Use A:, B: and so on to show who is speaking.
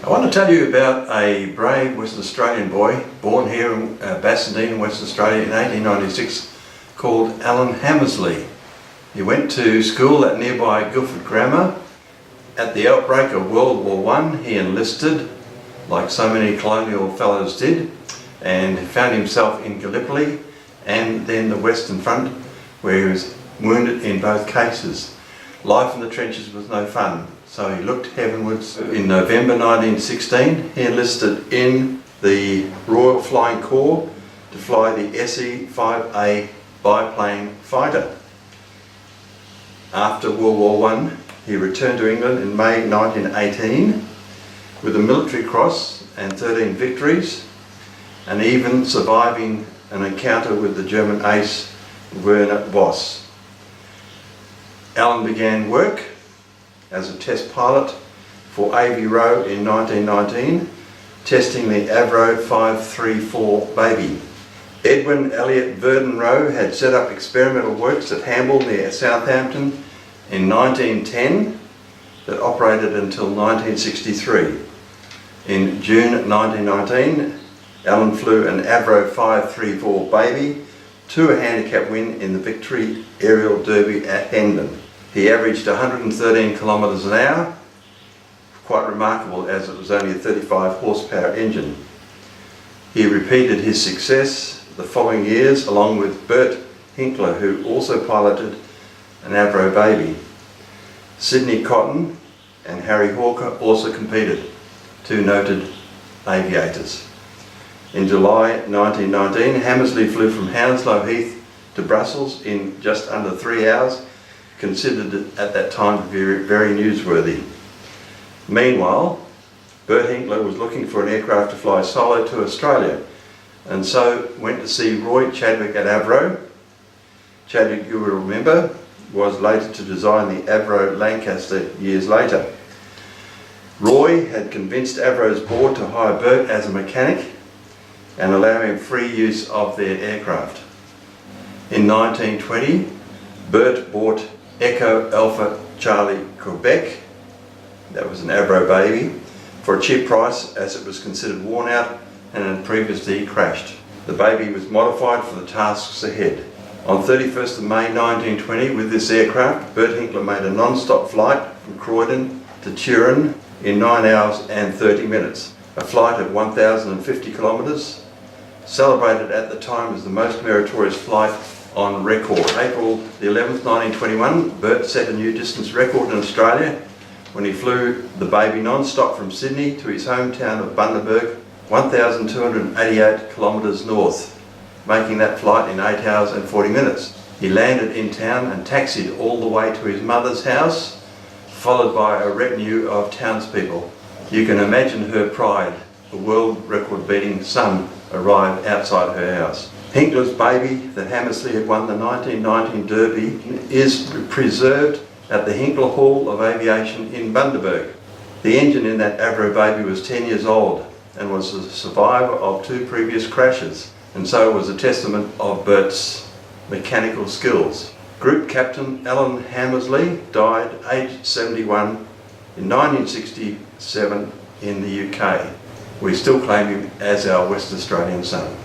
A: I want to tell you about a brave Western Australian boy born here in Bassendean, Western Australia in 1896 called Alan Hamersley. He went to school at nearby Guildford Grammar. At the outbreak of World War I, he enlisted, like so many colonial fellows did, and found himself in Gallipoli and then the Western Front, where he was wounded in both cases. Life in the trenches was no fun, so he looked heavenwards. In November 1916, he enlisted in the Royal Flying Corps to fly the SE-5A biplane fighter. After World War I, he returned to England in May 1918 with a military cross and 13 victories, and even surviving an encounter with the German ace Werner Voss. Alan began work as a test pilot for A.V.Roe in 1919, testing the A.V.Roe 534 baby. Edwin Elliott Verdon-Roe had set up experimental works at Hamersley near Southampton in 1910 that operated until 1963. In June 1919, Alan flew an A.V.Roe 534 baby to a handicap win in the Victory Aerial Derby at Hendon. He averaged 113 kilometres an hour, quite remarkable as it was only a 35 horsepower engine. He repeated his success the following years along with Bert Hinkler, who also piloted an A.V.Roe baby. Sidney Cotton and Harry Hawker also competed, two noted aviators. In July 1919, Hamersley flew from Hounslow Heath to Brussels in just under 3 hours, considered at that time very newsworthy. Meanwhile, Bert Hinkler was looking for an aircraft to fly solo to Australia, and so went to see Roy Chadwick at A.V.Roe. Chadwick, you will remember, was later to design the A.V.Roe Lancaster years later. Roy had convinced A.V.Roe's board to hire Bert as a mechanic and allow him free use of their aircraft. In 1920, Bert bought Echo Alpha Charlie Quebec, that was an A.V.Roe baby, for a cheap price as it was considered worn out and had previously crashed. The baby was modified for the tasks ahead. On 31st of May 1920, with this aircraft, Bert Hinkler made a non-stop flight from Croydon to Turin in 9 hours and 30 minutes. A flight of 1,050 kilometres, celebrated at the time as the most meritorious flight on record. April the 11th, 1921, Bert set a new distance record in Australia when he flew the baby non-stop from Sydney to his hometown of Bundaberg, 1,288 kilometres north, making that flight in 8 hours and 40 minutes. He landed in town and taxied all the way to his mother's house, followed by a retinue of townspeople. You can imagine her pride. The world record-beating son arrived outside her house. Hinkler's baby that Hamersley had won the 1919 Derby is preserved at the Hinkler Hall of Aviation in Bundaberg. The engine in that A.V.Roe baby was 10 years old and was the survivor of 2 previous crashes, and so was a testament of Bert's mechanical skills. Group Captain Alan Hamersley died aged 71 in 1967 in the UK. We still claim him as our West Australian son.